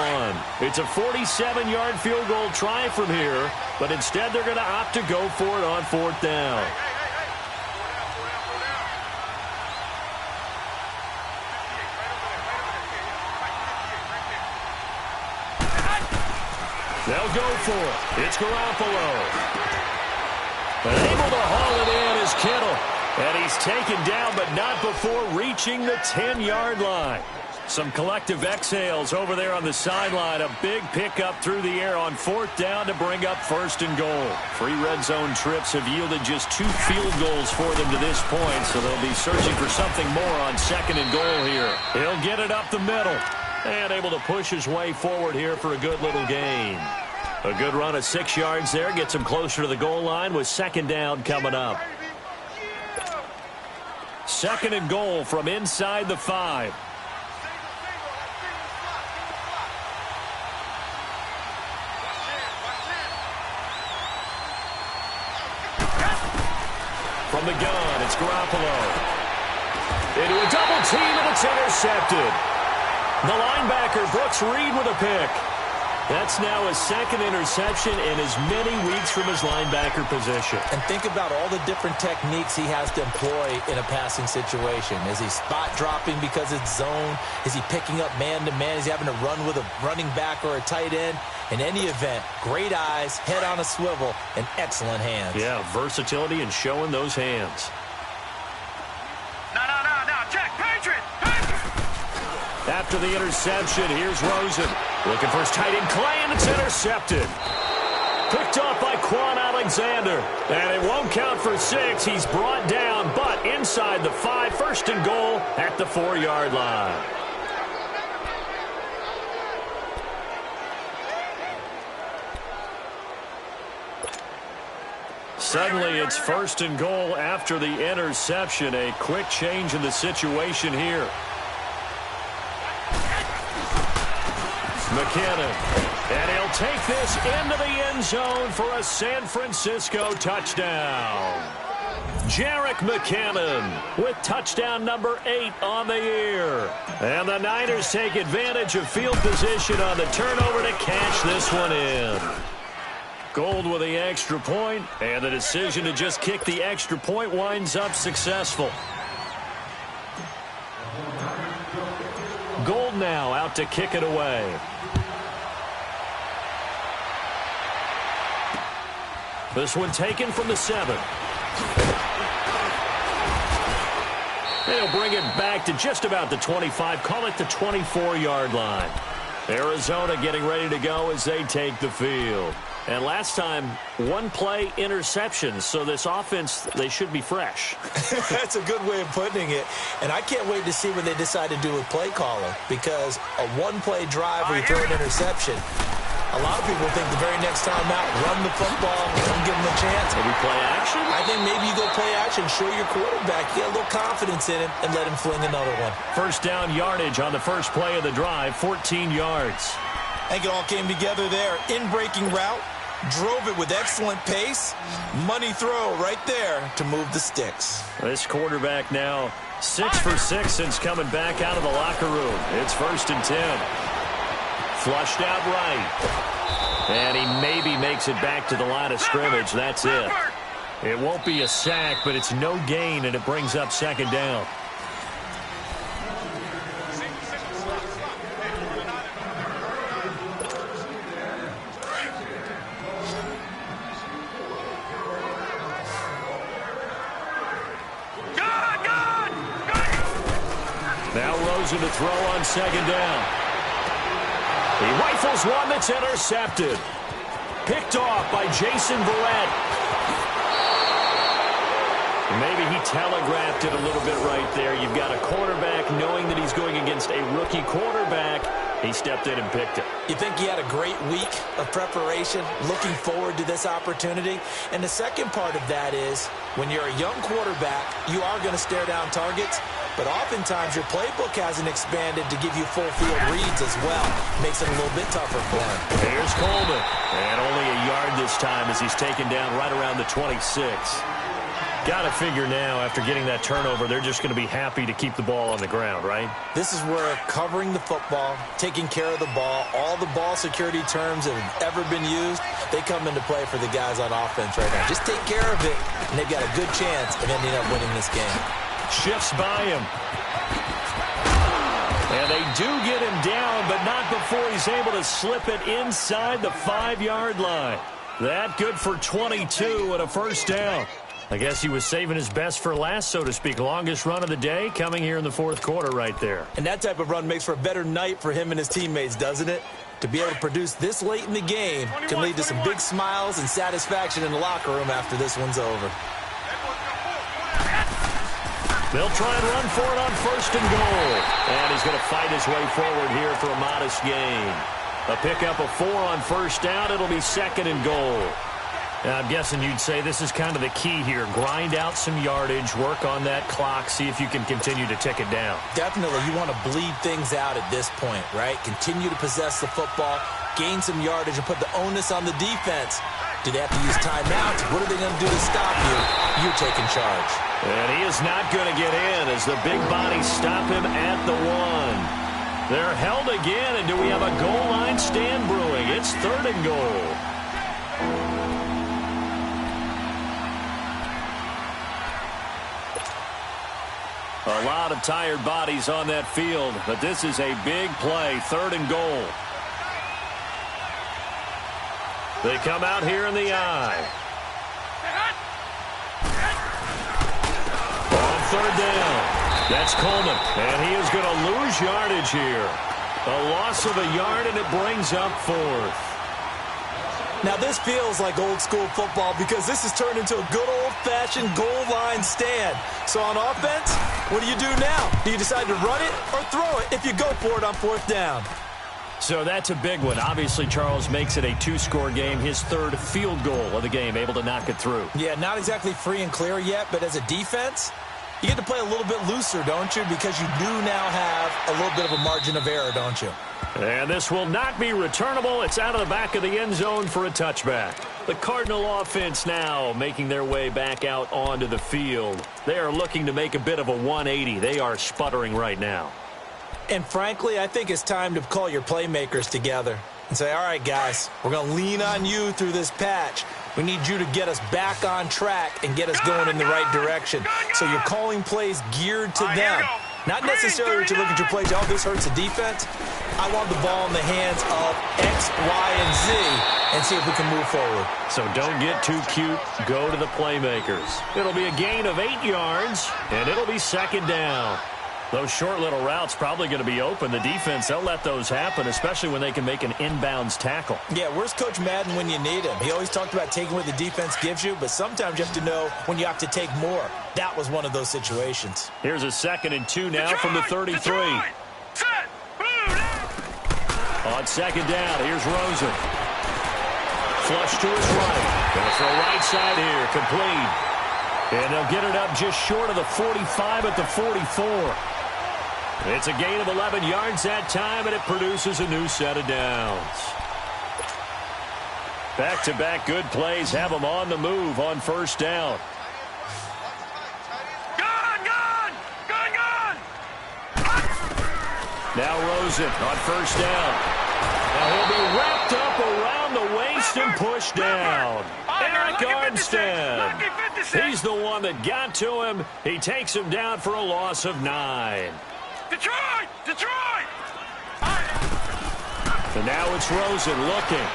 1? It's a 47-yard field goal try from here, but instead they're going to opt to go for it on 4th down. They'll go for it. It's Garoppolo. And able to haul it in is Kittle. And he's taken down, but not before reaching the 10-yard line. Some collective exhales over there on the sideline. A big pickup through the air on 4th down to bring up 1st and goal. 3 red zone trips have yielded just 2 field goals for them to this point, so they'll be searching for something more on 2nd and goal here. He'll get it up the middle. And able to push his way forward here for a good little gain. A good run of 6 yards there. Gets him closer to the goal line with 2nd down coming up. 2nd and goal from inside the 5. From the gun, it's Garoppolo. Into a double team, and it's intercepted. The linebacker, Brooks Reed, with a pick. That's now his 2nd interception in as many weeks from his linebacker position. And think about all the different techniques he has to employ in a passing situation. Is he spot dropping because it's zone? Is he picking up man-to-man? Is he having to run with a running back or a tight end? In any event, great eyes, head on a swivel, and excellent hands. Yeah, versatility and showing those hands. No, check, Patriot! After the interception, here's Rosen. Looking for his tight end, Clay, and it's intercepted. Picked off by Quan Alexander. And it won't count for 6. He's brought down, but inside the 5, 1st and goal at the 4-yard line. Suddenly, it's 1st and goal after the interception. A quick change in the situation here. McKinnon, and he'll take this into the end zone for a San Francisco touchdown. Jerick McKinnon with touchdown number 8 on the year. And the Niners take advantage of field position on the turnover to cash this one in. Gold with the extra point, and the decision to just kick the extra point winds up successful. Gold now out to kick it away. This one taken from the 7. They'll bring it back to just about the 25, call it the 24-yard line. Arizona getting ready to go as they take the field. And last time, one play interception, so this offense, they should be fresh. That's a good way of putting it. And I can't wait to see what they decide to do with play calling, because a one-play drive where you throw an interception, a lot of people think the very next time out, run the football, give them a chance. Maybe play action? I think maybe you go play action, show your quarterback, get a little confidence in him, and let him fling another one. First down yardage on the first play of the drive, 14 yards. I think it all came together there. In-breaking route, drove it with excellent pace. Money throw right there to move the sticks. This quarterback now 6 for 6 since coming back out of the locker room. It's 1st and 10. Flushed out right. And he maybe makes it back to the line of scrimmage. That's it. It won't be a sack, but it's no gain, and it brings up 2nd down. Now Rosen to throw on 2nd down. He rifles one that's intercepted. Picked off by Jason Verrett. Maybe he telegraphed it a little bit right there. You've got a quarterback knowing that he's going against a rookie quarterback. He stepped in and picked it. You think he had a great week of preparation, looking forward to this opportunity? And the second part of that is, when you're a young quarterback, you are going to stare down targets, but oftentimes your playbook hasn't expanded to give you full field reads as well. Makes it a little bit tougher for him. Here's Coleman. And only a yard this time as he's taken down right around the 26. Got to figure now, after getting that turnover, they're just going to be happy to keep the ball on the ground, right? This is where covering the football, taking care of the ball, all the ball security terms that have ever been used, they come into play for the guys on offense right now. Just take care of it, and they've got a good chance of ending up winning this game. Shifts by him. And they do get him down, but not before he's able to slip it inside the 5-yard line. That good for 22 and a 1st down. I guess he was saving his best for last, so to speak. Longest run of the day coming here in the 4th quarter right there. And that type of run makes for a better night for him and his teammates, doesn't it? To be able to produce this late in the game can lead to some big smiles and satisfaction in the locker room after this one's over. They'll try and run for it on 1st and goal. And he's going to fight his way forward here for a modest gain. A pickup of 4 on 1st down. It'll be 2nd and goal. I'm guessing you'd say this is kind of the key here. Grind out some yardage, work on that clock, see if you can continue to tick it down. Definitely. You want to bleed things out at this point, right? Continue to possess the football, gain some yardage, and put the onus on the defense. Do they have to use timeouts? What are they going to do to stop you? You're taking charge. And he is not going to get in as the big bodies stop him at the 1. They're held again, and do we have a goal line stand brewing? It's 3rd and goal. A lot of tired bodies on that field, but this is a big play, 3rd and goal. They come out here in the eye. On 3rd down, that's Coleman, and he is going to lose yardage here. A loss of a yard, and it brings up 4th. Now, this feels like old-school football because this has turned into a good old-fashioned goal line stand. So on offense, what do you do now? Do you decide to run it or throw it if you go for it on 4th down? So that's a big one. Obviously, Charles makes it a 2-score game, his 3rd field goal of the game, able to knock it through. Yeah, not exactly free and clear yet, but as a defense, you get to play a little bit looser, don't you? Because you do now have a little bit of a margin of error, don't you? And this will not be returnable. It's out of the back of the end zone for a touchback. The Cardinal offense now making their way back out onto the field. They are looking to make a bit of a 180. They are sputtering right now. And frankly, I think it's time to call your playmakers together. and say, all right, guys, we're going to lean on you through this patch. We need you to get us back on track and get us going in the right direction. So you're calling plays geared to them. Not necessarily that you look at your plays, oh, this hurts the defense. I want the ball in the hands of X, Y, and Z and see if we can move forward. So don't get too cute. Go to the playmakers. It'll be a gain of 8 yards, and it'll be second down. Those short little routes probably going to be open. The defense, they'll let those happen, especially when they can make an inbounds tackle. Yeah, where's Coach Madden when you need him? He always talked about taking what the defense gives you, but sometimes you have to know when you have to take more. That was one of those situations. Here's a 2nd and 2 now from the 33. On second down, here's Rosen. Flush to his right. Going to throw right side here, complete. And they'll get it up just short of the 45 at the 44. It's a gain of 11 yards that time, and it produces a new set of downs. Back-to-back good plays have them on the move on first down. Now Rosen on first down. Now he'll be wrapped up around the waist and pushed down. Eric Armstead. He's the one that got to him. He takes him down for a loss of 9. Detroit! Detroit! And now it's Rosen looking.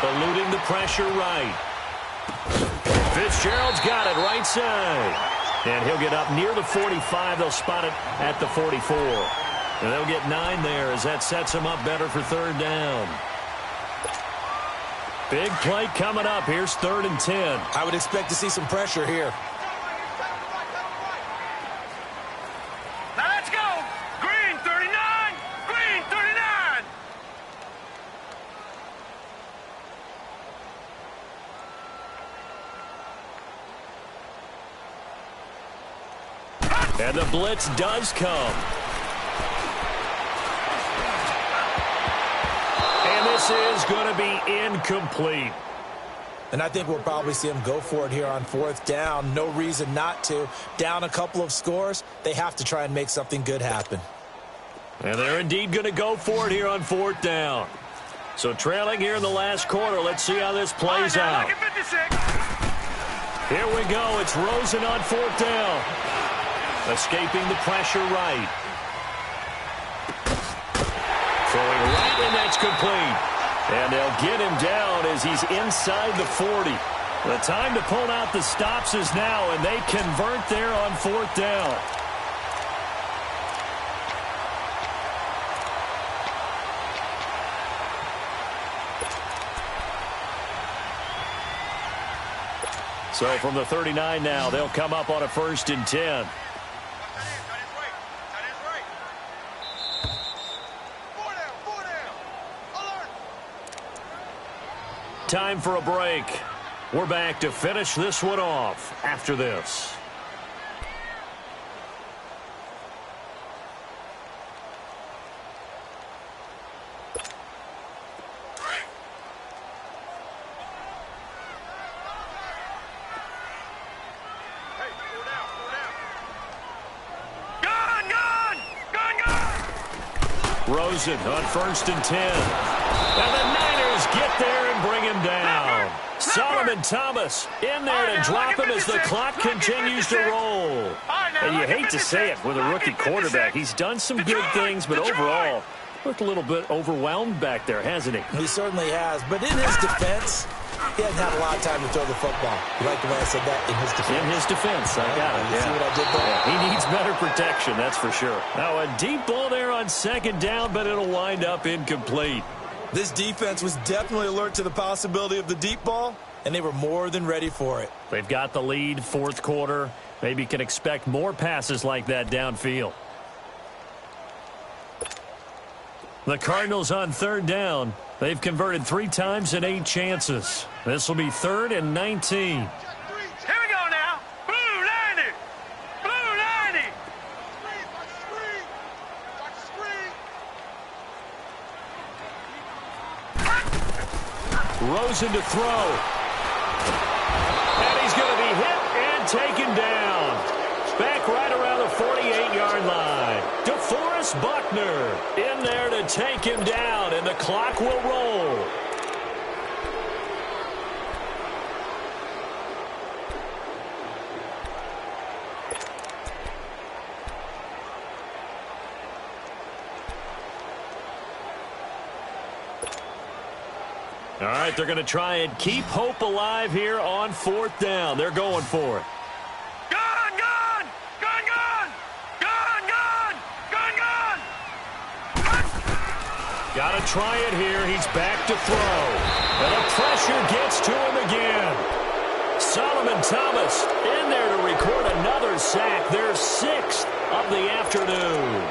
Eluding the pressure right. Fitzgerald's got it right side. And he'll get up near the 45. They'll spot it at the 44. And they'll get 9 there as that sets him up better for third down. Big play coming up. Here's 3rd and 10. I would expect to see some pressure here. Now let's go. Green 39. Green 39. And the blitz does come. And this is going to be incomplete. And I think we'll probably see him go for it here on 4th down. No reason not to. Down a couple of scores, they have to try and make something good happen. And they're indeed going to go for it here on 4th down. So trailing here in the last quarter. Let's see how this plays out. Here we go. It's Rosen on 4th down. Escaping the pressure right. Throwing right, and that's complete. And they'll get him down as he's inside the 40. The time to pull out the stops is now, and they convert there on 4th down. So from the 39 now, they'll come up on a 1st and 10. Time for a break. We're back to finish this one off after this. Rosen on 1st and 10. And the Niners get there and bring him down. Solomon Thomas in there to drop him as the clock continues to roll. And you hate to say it with a rookie quarterback. He's done some good things, but overall, looked a little bit overwhelmed back there, hasn't he? He certainly has. But in his defense, he hasn't had a lot of time to throw the football. You like the way I said that? In his defense. In his defense. I got it. You see what I did there? Yeah, he needs better protection, that's for sure. Now a deep ball there on 2nd down, but it'll wind up incomplete. This defense was definitely alert to the possibility of the deep ball, and they were more than ready for it. They've got the lead, 4th quarter. Maybe can expect more passes like that downfield. The Cardinals on 3rd down. They've converted 3 times in 8 chances. This will be 3rd and 19. Here we go now. Blue 90. Blue 90. Rosen to throw. And he's going to be hit and taken down. Back right around the 48-yard line. DeForest DeMarcus Buckner in there to take him down, and the clock will roll. All right, they're going to try and keep hope alive here on 4th down. They're going for it. Gun, gun! Gun, gun! Gun, gun! Gun, gun! Got to try it here. He's back to throw. And the pressure gets to him again. Solomon Thomas in there to record another sack. Their 6th of the afternoon.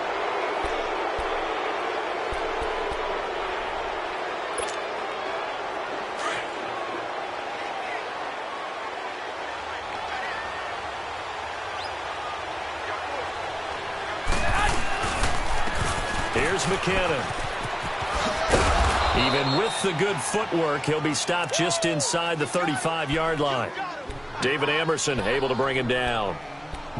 Here's McKinnon. Even with the good footwork, he'll be stopped just inside the 35-yard line. David Amerson able to bring him down.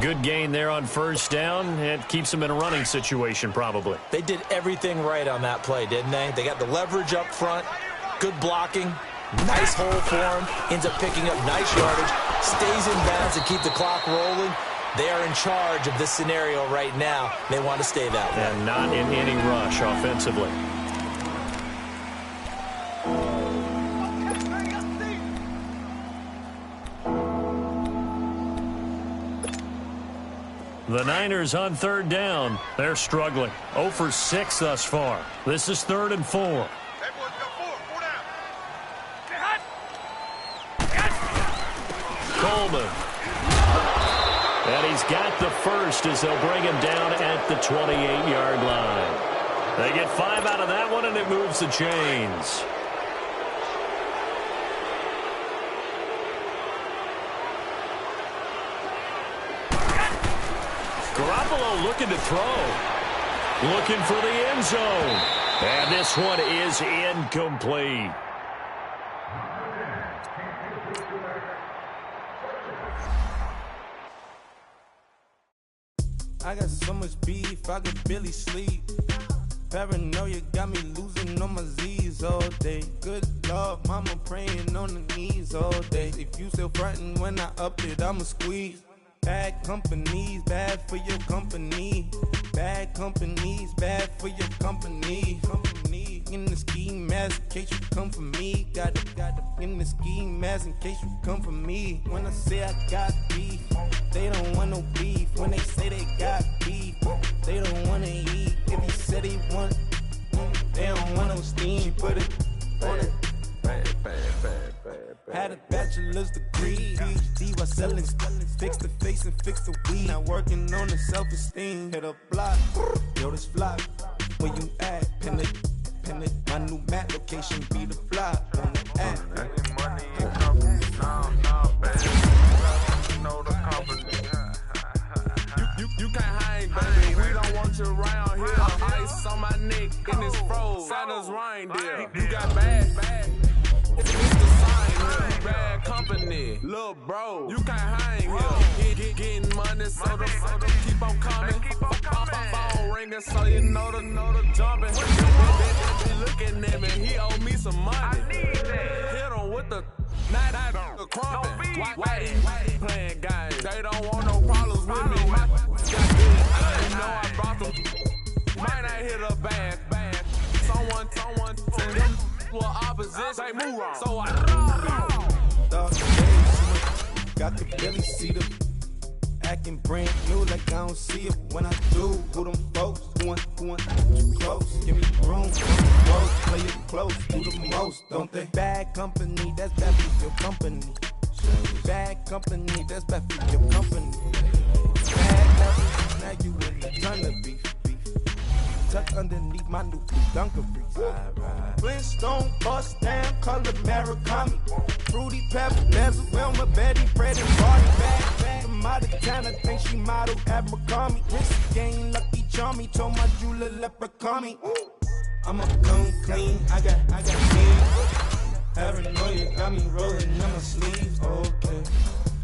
Good gain there on 1st down. It keeps him in a running situation probably. They did everything right on that play, didn't they? They got the leverage up front, good blocking, nice hole for him, ends up picking up nice yardage, stays in bounds to keep the clock rolling. They are in charge of this scenario right now. They want to stay that way. And not in any rush offensively. The Niners on 3rd down. They're struggling. 0 for 6 thus far. This is 3rd and 4. Coleman. And he's got the first as they'll bring him down at the 28-yard line. They get 5 out of that one, and it moves the chains. Garoppolo looking to throw. Looking for the end zone. And this one is incomplete. I got so much beef, I could barely sleep. Paranoia got me losing on my Z's all day. Good Lord, mama praying on the knees all day. If you still frontin' when I up it, I'ma squeeze. Bad companies, bad for your company. Bad companies, bad for your company. Company in the ski mask in case you come for me. Got it in the ski mask in case you come for me. When I say I got beef, they don't want no beef. When they say they got beef, they don't want to eat. If he said he want, they don't want no steam. She put it on it. Had a bachelor's degree, PhD while selling. Fix the face and fix the weed. Now working on the self-esteem. Hit a block, yo this flock. Where you at? Pin it. My new map location be the flock. On the app. Money and company, no, baby. You know the company. You can't hang, baby. We don't want you around here. Ice on my neck in this froze. Santa's reindeer. You got bad. It's the sign, bad company. Lil' bro, you can't hang here. Getting money, so the keep on coming. Phone ringing, so you know the jumping. They looking at me, he owe me some money. Hit him with the night crumping. Why he playing games? They don't want no problems with me. I know I brought them. Might not hit a bad. Someone send him. Opposition, move on. So I got to barely see them acting brand new like I don't see it when I do. Who them folks who want too close? Give me room, close, play it close, do the most, don't they? Bad company, that's bad for your company. Bad company, that's bad for your company. Bad company, now you in the ton of beef. Tuck underneath my new blue Dunkaroos. Flintstone bust down, color Murakami. Fruity pepper, bezel, Wilma, Betty, Fred, and Barney. Back from out of town, I think she modeled at McCarmy. Wrist game, Lucky Charmy, told my jeweler leprechaun. I'ma come clean, I got clean. Paranoia got me rolling on my sleeves. Okay,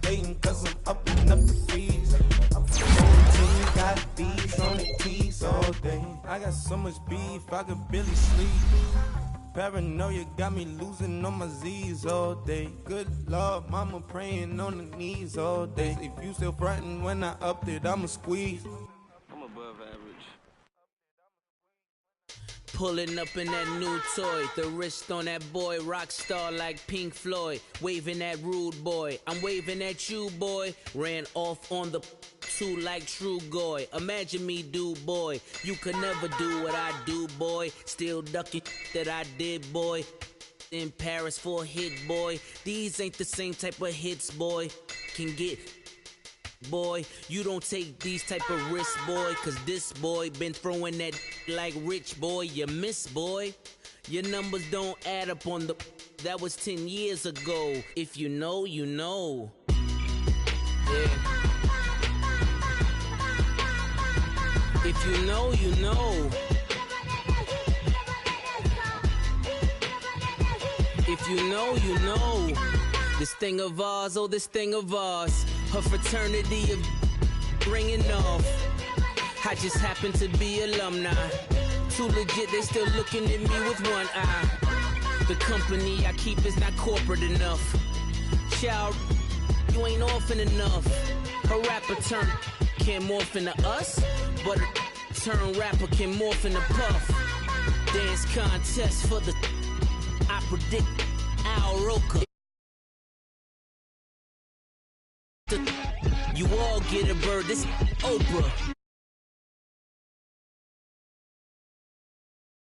hating cause I'm upping up the fees. Whole team got beef on the keys all day. I got so much beef, I could barely sleep. Paranoia got me losing on my Z's all day. Good Lord, mama praying on the knees all day. If you still frontin' when I upped it, I'ma squeeze. I'm above average. Pulling up in that new toy, the wrist on that boy, rock star like Pink Floyd, waving at rude boy, I'm waving at you boy, ran off on the two like true goy, imagine me do boy, you could never do what I do boy, still ducking that I did boy, in Paris for a hit boy, these ain't the same type of hits boy, can get boy, you don't take these type of risks, boy, cause this boy been throwing that like rich boy, you miss, boy. Your numbers don't add up on the, that was 10 years ago. If you know, you know. Yeah. If you know, you know. If you know, you know. This thing of ours, oh, this thing of ours. Her fraternity of ringing off. I just happen to be alumni. Too legit, they still looking at me with one eye. The company I keep is not corporate enough. Child, you ain't orphan enough. A rapper turn can't morph into us, but a turn rapper can morph into Puff. Dance contest for the, I predict Al Roker. You all get a bird, this Oprah.